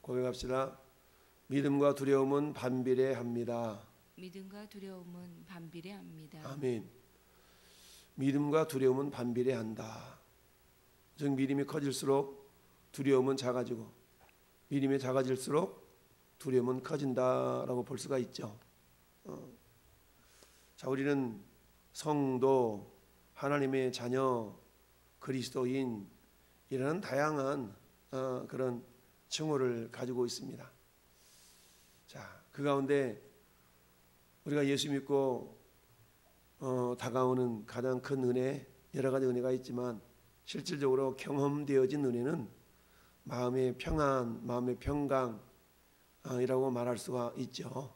고백합시다. 믿음과 두려움은 반비례합니다. 믿음과 두려움은 반비례합니다. 아멘. 믿음과 두려움은 반비례한다. 즉 믿음이 커질수록 두려움은 작아지고 믿음이 작아질수록 두려움은 커진다라고 볼 수가 있죠. 자, 우리는 성도, 하나님의 자녀, 그리스도인 이런 다양한 그런 칭호를 가지고 있습니다. 자, 그 가운데 우리가 예수 믿고 다가오는 가장 큰 은혜, 여러 가지 은혜가 있지만 실질적으로 경험되어진 은혜는 마음의 평안, 마음의 평강이라고 말할 수가 있죠.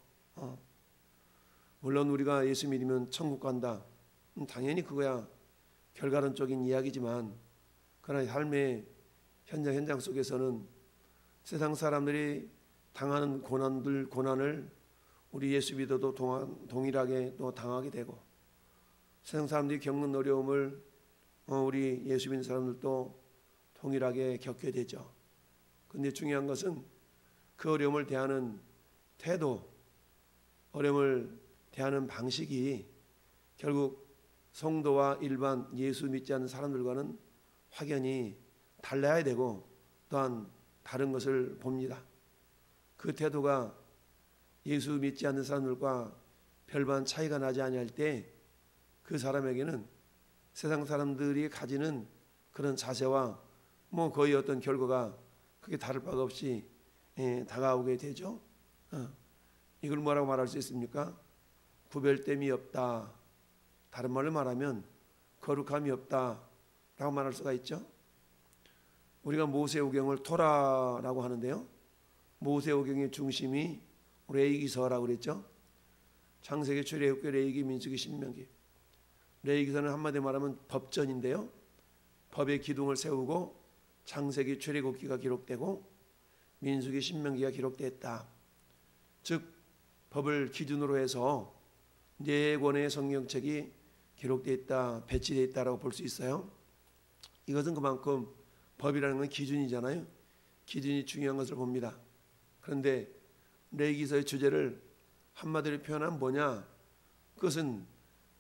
물론 우리가 예수 믿으면 천국 간다, 당연히 그거야 결과론적인 이야기지만, 그러나 삶의 현장 속에서는 세상 사람들이 당하는 고난을 우리 예수 믿어도 동일하게 또 당하게 되고, 세상 사람들이 겪는 어려움을 우리 예수 믿는 사람들도 동일하게 겪게 되죠. 그런데 중요한 것은 그 어려움을 대하는 태도, 어려움을 대하는 방식이 결국 성도와 일반 예수 믿지 않는 사람들과는 확연히 달라야 되고 또한 다른 것을 봅니다. 그 태도가 예수 믿지 않는 사람들과 별반 차이가 나지 아니할 때 그 사람에게는 세상 사람들이 가지는 그런 자세와 거의 어떤 결과가 크게 다를 바가 없이 다가오게 되죠. 이걸 뭐라고 말할 수 있습니까? 구별됨이 없다. 다른 말로 말하면 거룩함이 없다 라고 말할 수가 있죠. 우리가 모세오경을 토라라고 하는데요, 모세오경의 중심이 레위기서라고 그랬죠. 창세기, 출애굽기, 레위기, 민수기, 신명기. 레위기서는 한마디로 말하면 법전인데요, 법의 기둥을 세우고 창세기, 출애굽기가 기록되고 민수기, 신명기가 기록됐다. 즉 법을 기준으로 해서 4권의 성경책이 기록되어 있다, 배치되어 있다라고 볼 수 있어요. 이것은 그만큼 법이라는 건 기준이잖아요. 기준이 중요한 것을 봅니다. 그런데 레위기서의 주제를 한마디로 표현하면 뭐냐? 그것은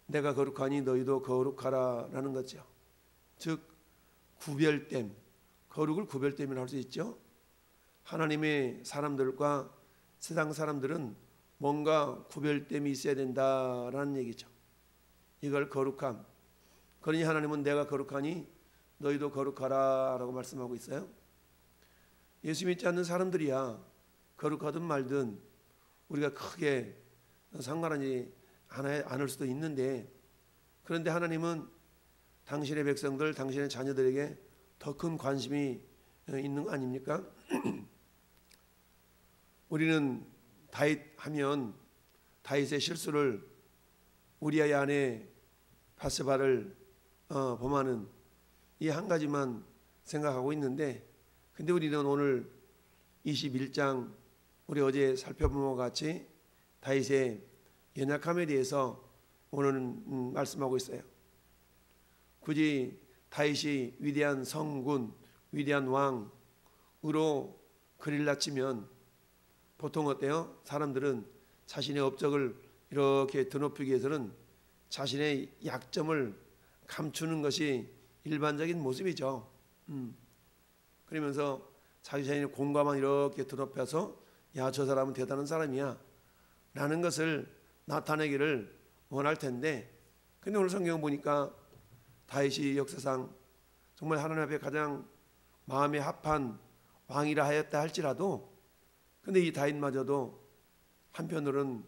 내가 거룩하니 너희도 거룩하라라는 거죠. 즉 구별됨, 거룩을 구별됨이라고 할 수 있죠. 하나님의 사람들과 세상 사람들은 뭔가 구별됨이 있어야 된다라는 얘기죠. 이걸 거룩함. 그러니 하나님은 내가 거룩하니 너희도 거룩하라라고 말씀하고 있어요. 예수 믿지 않는 사람들이야 거룩하든 말든 우리가 크게 상관하지 않을 수도 있는데, 그런데 하나님은 당신의 백성들, 당신의 자녀들에게 더 큰 관심이 있는 거 아닙니까? 우리는 다윗 하면 다윗의 실수를 우리아의 아내 바스바를 범하는 이 한 가지만 생각하고 있는데, 근데 우리는 오늘 21장 우리 어제 살펴본 것 같이 다윗의 연약함에 대해서 오늘은 말씀하고 있어요. 굳이 다윗이 위대한 성군, 위대한 왕으로 그릴라 치면 보통 어때요? 사람들은 자신의 업적을 이렇게 드높이기 위해서는 자신의 약점을 감추는 것이 일반적인 모습이죠. 그러면서 자기 자신의 공과만 이렇게 드높여서 야, 저 사람은 대단한 사람이야 라는 것을 나타내기를 원할 텐데, 근데 오늘 성경 보니까 다윗이 역사상 정말 하나님 앞에 가장 마음에 합한 왕이라 하였다 할지라도, 근데 이 다윗마저도 한편으로는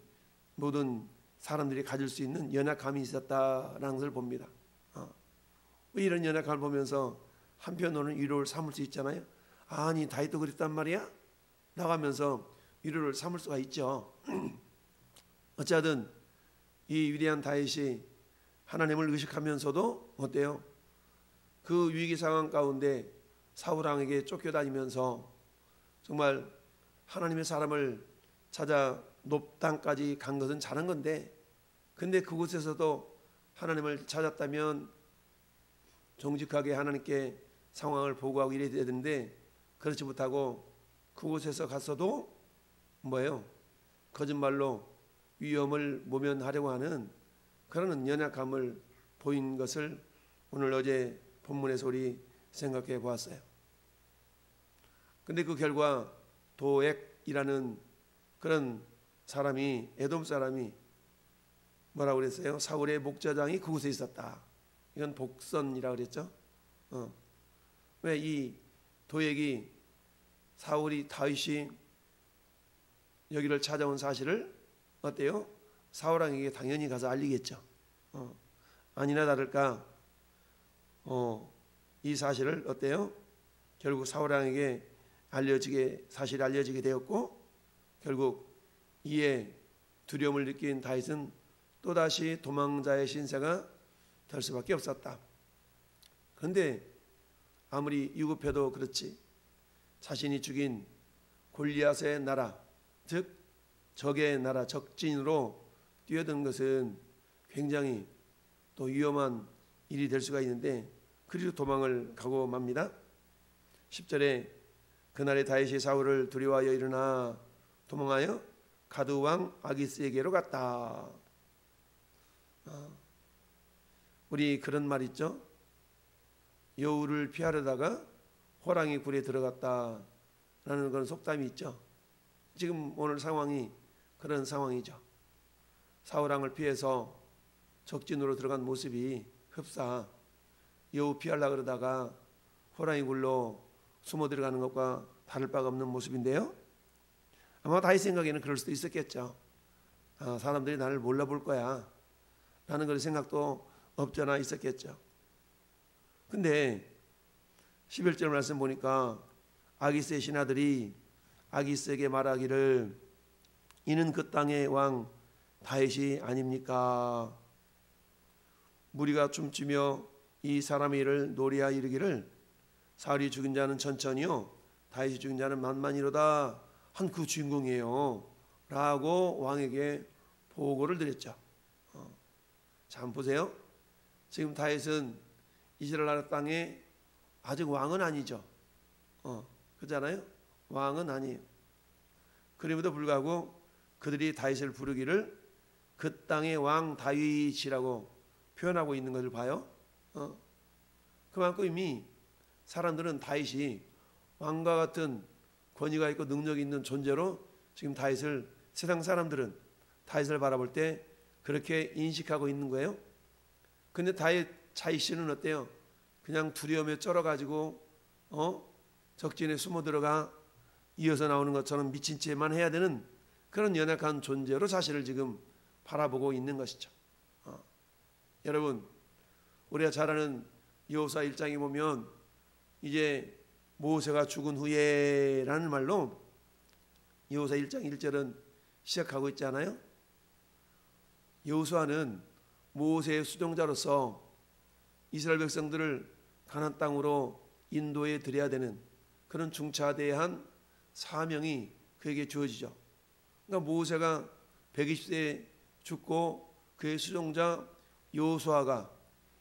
모든 사람들이 가질 수 있는 연약함이 있었다라는 것을 봅니다. 이런 연약함을 보면서 한편으로는 위로를 삼을 수 있잖아요. 아니 다윗도 그랬단 말이야? 나가면서 위로를 삼을 수가 있죠. 어쨌든 이 위대한 다윗이 하나님을 의식하면서도 어때요? 그 위기 상황 가운데 사울왕에게 쫓겨다니면서 정말 하나님의 사람을 찾아 높당까지 간 것은 잘한 건데, 근데 그곳에서도 하나님을 찾았다면 정직하게 하나님께 상황을 보고하고 이래야 되는데 그렇지 못하고 그곳에서 갔어도 뭐예요? 거짓말로 위험을 모면하려고 하는 그런 연약함을 보인 것을 오늘 어제 본문에서 우리 생각해 보았어요. 근데 그 결과 도액이라는 그런 사람이, 에돔 사람이 뭐라고 그랬어요? 사울의 목자장이 그곳에 있었다. 이건 복선이라고 그랬죠. 왜 이 도액이 사울이 다윗이 여기를 찾아온 사실을 어때요? 사울왕에게 당연히 가서 알리겠죠. 아니나 다를까 이 사실을 어때요? 결국 사울왕에게 사실이 알려지게 되었고, 결국 이에 두려움을 느낀 다윗은 또다시 도망자의 신세가 될 수밖에 없었다. 그런데 아무리 유급해도 그렇지, 자신이 죽인 골리앗의 나라, 즉 적의 나라, 적진으로 뛰어든 것은 굉장히 또 위험한 일이 될 수가 있는데, 그리고 도망을 가고 맙니다. 10절에 그날에 다윗이 사울을 두려워하여 일어나 도망하여 가드 왕 아기스에게로 갔다. 우리 그런 말 있죠. 여우를 피하려다가 호랑이 굴에 들어갔다라는 그런 속담이 있죠. 지금 오늘 상황이 그런 상황이죠. 사울왕을 피해서 적진으로 들어간 모습이 흡사 여우 피하려고 그러다가 호랑이 굴로 숨어 들어가는 것과 다를 바가 없는 모습인데요. 아마 다윗 생각에는 그럴 수도 있었겠죠. 사람들이 나를 몰라볼 거야 라는 그런 생각도 없잖아 있었겠죠. 근데 11절 말씀 보니까 아기스의 신하들이 아기스에게 말하기를 이는 그 땅의 왕 다윗이 아닙니까? 무리가 춤추며 이 사람의 일을 노래하여 이르기를 사울이 죽인 자는 천천히요 다윗이 죽인 자는 만만이로다 한 그 주인공이에요 라고 왕에게 보고를 드렸죠. 자, 한번 보세요. 지금 다윗은 이스라엘 나라 땅에 아직 왕은 아니죠. 그렇잖아요. 왕은 아니에요. 그럼에도 불구하고 그들이 다윗을 부르기를 그 땅의 왕 다윗이라고 표현하고 있는 것을 봐요. 그만큼 이미 사람들은 다윗이 왕과 같은 권위가 있고 능력이 있는 존재로 지금 다윗을, 세상 사람들은 다윗을 바라볼 때 그렇게 인식하고 있는 거예요. 근데 다윗 자신은 어때요? 그냥 두려움에 쩔어가지고 적진에 숨어 들어가 이어서 나오는 것처럼 미친 채만 해야 되는 그런 연약한 존재로 자신을 지금 바라보고 있는 것이죠. 여러분, 우리가 잘 아는 여호수아 1장에 보면 이제 모세가 죽은 후에라는 말로 여호수아 1장 1절은 시작하고 있잖아요. 여호수아는 모세의 수종자로서 이스라엘 백성들을 가나안 땅으로 인도해 드려야 되는 그런 중차대한 사명이 그에게 주어지죠. 그러니까 모세가 120세에 죽고 그의 수종자 여호수아가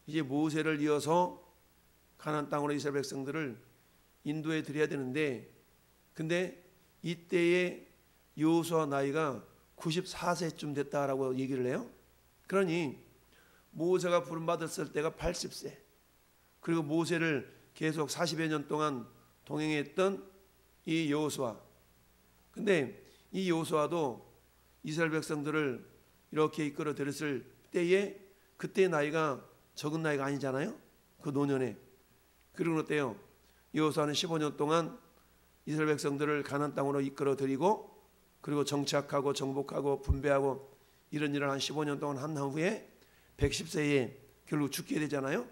이제 모세를 이어서 가나안 땅으로 이스라엘 백성들을 인도해 드려야 되는데, 근데 이때의 여호수아 나이가 94세쯤 됐다라고 얘기를 해요. 그러니 모세가 부름받았을 때가 80세, 그리고 모세를 계속 40여 년 동안 동행했던 이 여호수아. 근데 이 여호수아도 이스라엘 백성들을 이렇게 이끌어 들였을 때에 그때 나이가 적은 나이가 아니잖아요. 그 노년에. 그리고 어때요? 여호수아는 15년 동안 이스라엘 백성들을 가나안 땅으로 이끌어 들이고, 그리고 정착하고 정복하고 분배하고 이런 일을 한 15년 동안 한 후에 110세에 결국 죽게 되잖아요.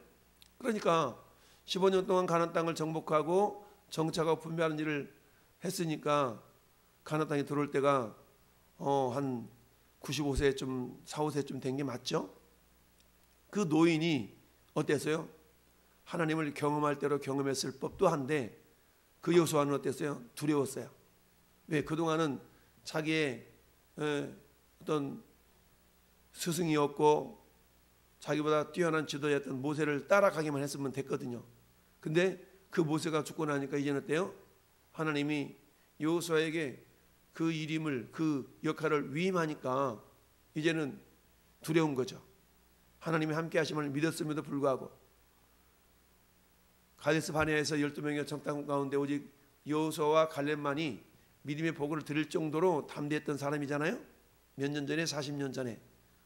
그러니까 15년 동안 가나안 땅을 정복하고 정착하고 분배하는 일을 했으니까 가나안 땅에 들어올 때가 한 95세쯤 4, 5세쯤 된 게 맞죠? 그 노인이 어땠어요? 하나님을 경험할 대로 경험했을 법도 한데 그 여호수아는 어땠어요? 두려웠어요. 왜? 그동안은 자기의 어떤 스승이었고 자기보다 뛰어난 지도자였던 모세를 따라가기만 했으면 됐거든요. 근데 그 모세가 죽고 나니까 이제는 어때요? 하나님이 여호수아에게 그 일임을, 그 역할을 위임하니까 이제는 두려운 거죠. 하나님이 함께 하심을 믿었음에도 불구하고 가데스 바네아에서 12명의 정탐꾼 가운데 오직 여호수아와 갈렙만이 믿음의 보고를 드릴 정도로 담대했던 사람이잖아요. 몇 년 전에, 40년 전에.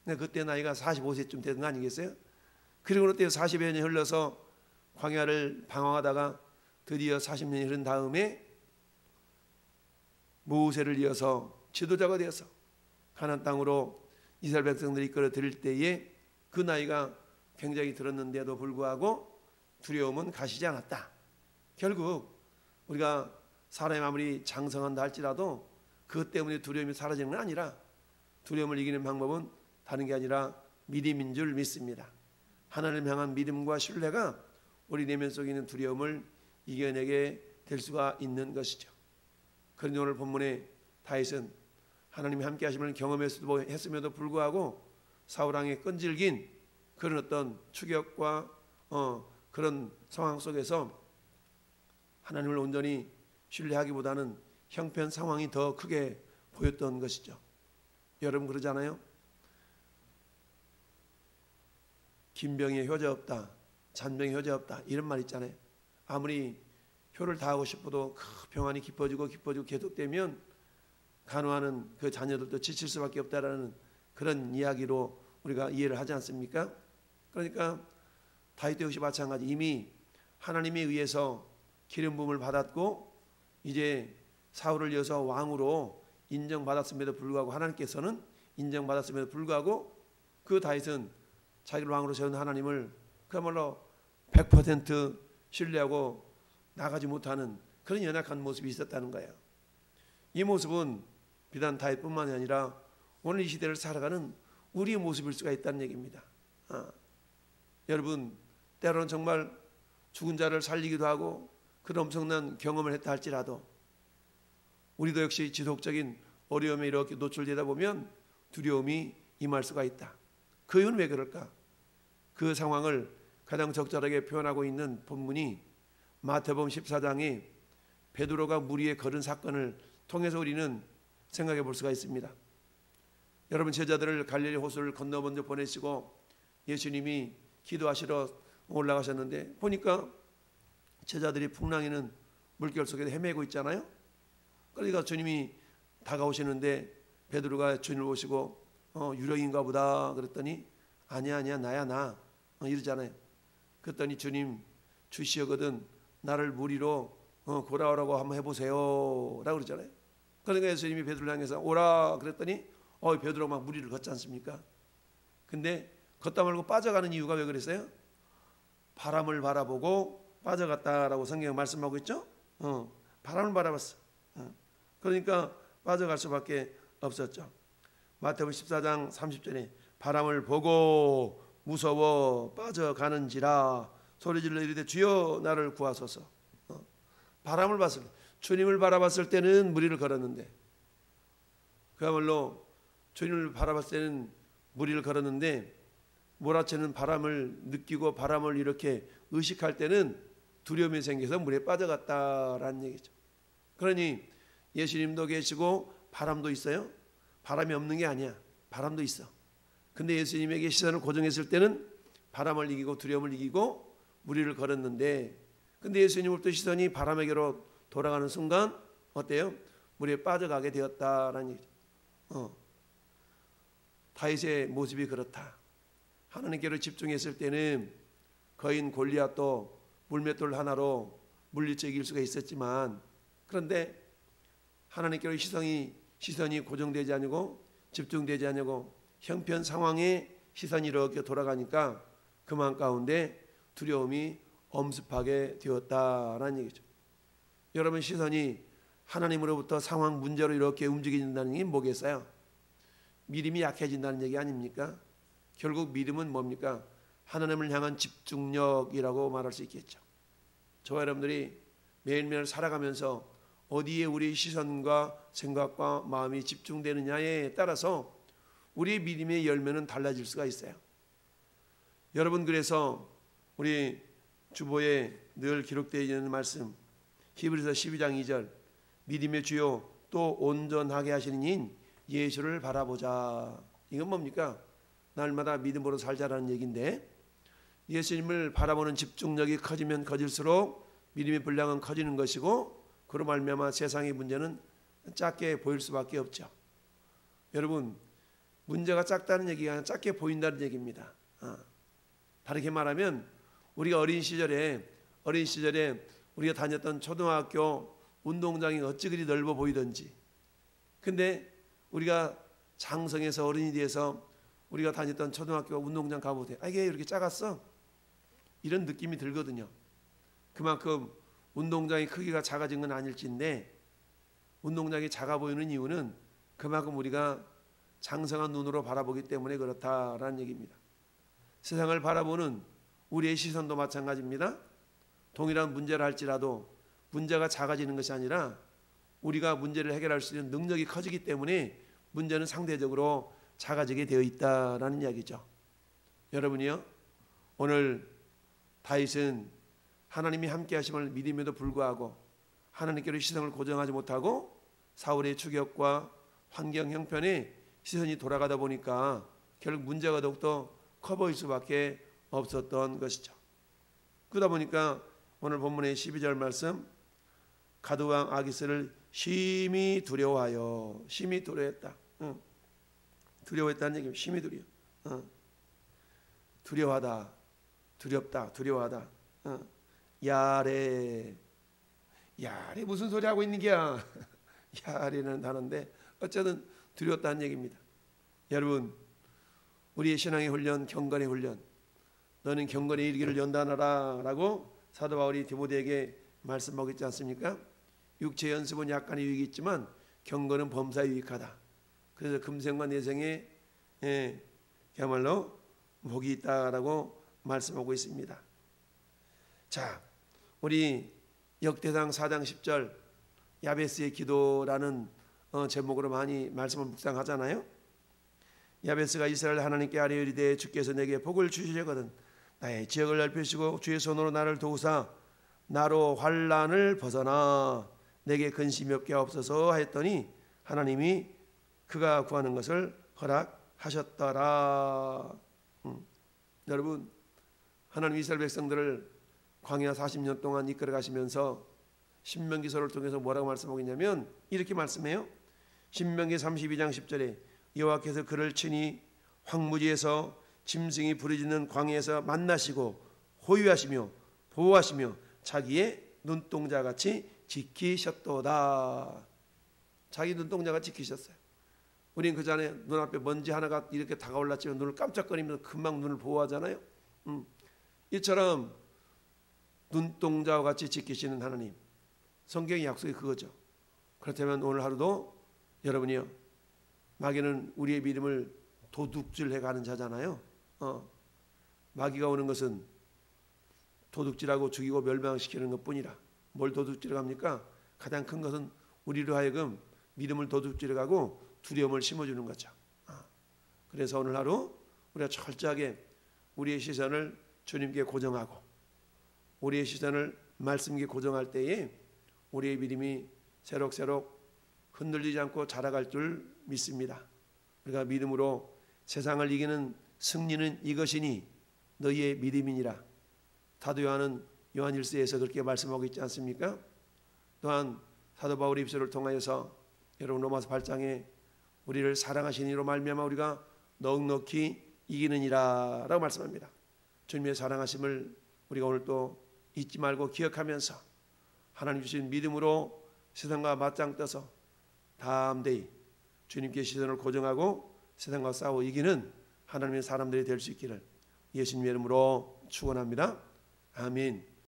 근데 그때 나이가 45세쯤 되는 거 아니겠어요? 그리고 그때 40여 년이 흘러서 광야를 방황하다가 드디어 40년이 흐른 다음에 모세를 이어서 지도자가 되어서 가나안 땅으로 이스라엘 백성들이 이끌어 들일 때에 그 나이가 굉장히 들었는데도 불구하고 두려움은 가시지 않았다. 결국 우리가 사람이 아무리 장성한다 할지라도 그것 때문에 두려움이 사라지는 건 아니라 두려움을 이기는 방법은 다른 게 아니라 믿음인 줄 믿습니다. 하나님을 향한 믿음과 신뢰가 우리 내면 속에 있는 두려움을 이겨내게 될 수가 있는 것이죠. 그런데 오늘 본문에 다윗은 하나님이 함께 하심을 경험했음에도 불구하고 사울왕의 끈질긴 그런 어떤 추격과 그런 상황 속에서 하나님을 온전히 신뢰하기보다는 형편 상황이 더 크게 보였던 것이죠. 여러분 그러잖아요. 긴병에 효자 없다, 잔병에 효자 없다, 이런 말 있잖아요. 아무리 효를 다하고 싶어도 그 병환이 깊어지고 계속되면 간호하는 그 자녀들도 지칠 수밖에 없다라는 그런 이야기로 우리가 이해를 하지 않습니까? 그러니까 다윗도 역시 마찬가지. 이미 하나님에 의해서 기름 부음을 받았고 이제 사울을 이어서 왕으로 인정받았음에도 불구하고 하나님께서는 인정받았음에도 불구하고 그 다윗은 자기를 왕으로 세운 하나님을 그야말로 100% 신뢰하고 나가지 못하는 그런 연약한 모습이 있었다는 거예요. 이 모습은 비단 다윗뿐만이 아니라 오늘 이 시대를 살아가는 우리의 모습일 수가 있다는 얘기입니다. 여러분 때로는 정말 죽은 자를 살리기도 하고 그런 엄청난 경험을 했다 할지라도 우리도 역시 지속적인 어려움에 이렇게 노출되다 보면 두려움이 임할 수가 있다. 그 이유는 왜 그럴까? 그 상황을 가장 적절하게 표현하고 있는 본문이 마태복음 14장에 베드로가 물 위에 걸은 사건을 통해서 우리는 생각해 볼 수가 있습니다. 여러분 제자들을 갈릴리 호수를 건너 먼저 보내시고 예수님이 기도하시러 올라가셨는데 보니까 제자들이 풍랑이는 물결 속에 헤매고 있잖아요. 그러니까 주님이 다가오시는데 베드로가 주님을 보시고 유령인가 보다 그랬더니 아니야 나야 나 이러잖아요. 그랬더니 주님 주시거든 나를 물 위로 골아오라고 한번 해보세요 라고 그러잖아요. 그러니까 예수님이 베드로를 향해서 오라 그랬더니 베드로가 막 물 위를 걷지 않습니까? 근데 걷다 말고 빠져가는 이유가 왜 그랬어요? 바람을 바라보고 빠져갔다라고 성경에 말씀하고 있죠. 바람을 바라봤어. 그러니까 빠져갈 수밖에 없었죠. 마태복음 14장 30절에 바람을 보고 무서워 빠져가는지라 소리질러 이르되 주여 나를 구하소서. 바람을 봤을 때 주님을 바라봤을 때는 물 위를 걸었는데 그야말로 주님을 바라봤을 때는 물 위를 걸었는데 몰아치는 바람을 느끼고 바람을 이렇게 의식할 때는 두려움이 생겨서 물에 빠져갔다라는 얘기죠. 그러니 예수님도 계시고 바람도 있어요. 바람이 없는 게 아니야. 바람도 있어. 근데 예수님에게 시선을 고정했을 때는 바람을 이기고 두려움을 이기고 물 위를 걸었는데 근데 예수님으로부터 시선이 바람에게로 돌아가는 순간 어때요? 물에 빠져가게 되었다라는 얘기죠. 다윗의 모습이 그렇다. 하나님께로 집중했을 때는 거인 골리앗도 물맷돌 하나로 물리쳐 이길 수가 있었지만 그런데 하나님께로 시선이 고정되지 않고 집중되지 않고 형편 상황에 시선이 이렇게 돌아가니까 그 마음 가운데 두려움이 엄습하게 되었다라는 얘기죠. 여러분 시선이 하나님으로부터 상황 문제로 이렇게 움직인다는 게 뭐겠어요? 믿음이 약해진다는 얘기 아닙니까? 결국 믿음은 뭡니까? 하나님을 향한 집중력이라고 말할 수 있겠죠. 저와 여러분들이 매일매일 살아가면서 어디에 우리 시선과 생각과 마음이 집중되느냐에 따라서 우리의 믿음의 열매는 달라질 수가 있어요. 여러분 그래서 우리 주보에 늘 기록되어 있는 말씀 히브리서 12장 2절 믿음의 주요 또 온전하게 하시는 이인 예수를 바라보자. 이건 뭡니까? 날마다 믿음으로 살자라는 얘기인데, 예수님을 바라보는 집중력이 커지면 커질수록 믿음의 분량은 커지는 것이고, 그로 말미암아 세상의 문제는 작게 보일 수밖에 없죠. 여러분, 문제가 작다는 얘기가 아니라 작게 보인다는 얘기입니다. 다르게 말하면 우리가 어린 시절에 우리가 다녔던 초등학교 운동장이 어찌 그리 넓어 보이던지, 근데 우리가 장성해서 어른이 돼서 우리가 다녔던 초등학교 운동장 가보세요. 이게 이렇게 작았어? 이런 느낌이 들거든요. 그만큼 운동장의 크기가 작아진 건 아닐진데, 운동장이 작아 보이는 이유는 그만큼 우리가 장성한 눈으로 바라보기 때문에 그렇다라는 얘기입니다. 세상을 바라보는 우리의 시선도 마찬가지입니다. 동일한 문제를 할지라도 문제가 작아지는 것이 아니라 우리가 문제를 해결할 수 있는 능력이 커지기 때문에 문제는 상대적으로 작아지게 되어 있다라는 이야기죠. 여러분이요, 오늘 다윗은 하나님이 함께 하심을 믿음에도 불구하고 하나님께로 시선을 고정하지 못하고 사울의 추격과 환경 형편에 시선이 돌아가다 보니까 결국 문제가 더욱더 커 보일 수밖에 없었던 것이죠. 그러다 보니까 오늘 본문의 12절 말씀, 가드왕 아기스를 심히 두려워하여, 심히 두려워했다. 두려워했다는 얘기입니다. 심히 두려워하다, 두렵다, 두려워하다. 야레 무슨 소리 하고 있는 게야? 야레는 단어인데 어쨌든 두려웠다는 얘기입니다. 여러분, 우리의 신앙의 훈련, 경건의 훈련, 너는 경건에 이르기를 연단하라 라고 사도 바울이 디모데에게 말씀하고 있지 않습니까? 육체 연습은 약간의 유익이 있지만 경건은 범사에 유익하다. 그래서 금생과 내생에 그야말로 복이 있다라고 말씀하고 있습니다. 자, 우리 역대상 4장 10절 야베스의 기도라는 제목으로 많이 말씀을 묵상하잖아요. 야베스가 이스라엘 하나님께 아뢰이르되 주께서 내게 복을 주시려거든 나의 지역을 넓히시고 주의 손으로 나를 도우사 나로 환난을 벗어나 내게 근심이 없게 하옵소서 하였더니 하나님이 그가 구하는 것을 허락하셨더라. 여러분, 하나님 이스라엘 백성들을 광야 40년 동안 이끌어 가시면서 신명기서를 통해서 뭐라고 말씀하고 있냐면 이렇게 말씀해요. 신명기 32장 10절에 여호와께서 그를 친히 황무지에서 짐승이 부르짖는 광야에서 만나시고 호위하시며 보호하시며 자기의 눈동자같이 지키셨도다. 자기 눈동자가 지키셨어요. 우리는 그 전에 눈앞에 먼지 하나가 이렇게 다가올랐지만 눈을 깜짝거리면서 금방 눈을 보호하잖아요. 이처럼 눈동자와 같이 지키시는 하나님, 성경의 약속이 그거죠. 그렇다면 오늘 하루도 여러분이요, 마귀는 우리의 믿음을 도둑질해 가는 자잖아요. 마귀가 오는 것은 도둑질하고 죽이고 멸망시키는 것뿐이라. 뭘 도둑질해 갑니까? 가장 큰 것은 우리로 하여금 믿음을 도둑질해 가고 두려움을 심어주는 거죠. 그래서 오늘 하루 우리가 철저하게 우리의 시선을 주님께 고정하고 우리의 시선을 말씀께 고정할 때에 우리의 믿음이 새록새록 흔들리지 않고 자라갈 줄 믿습니다. 우리가 믿음으로 세상을 이기는 승리는 이것이니 너희의 믿음이니라. 사도 요한은 요한 1서에서 그렇게 말씀하고 있지 않습니까? 또한 사도 바울의 입술을 통하여서 여러분 로마서 8장에 우리를 사랑하신 이로 말미암아 우리가 넉넉히 이기느니라 라고 말씀합니다. 주님의 사랑하심을 우리가 오늘 또 잊지 말고 기억하면서 하나님 주신 믿음으로 세상과 맞짱 떠서 담대히 주님께 시선을 고정하고 세상과 싸워 이기는 하나님의 사람들이 될 수 있기를 예수님의 이름으로 축원합니다. 아멘.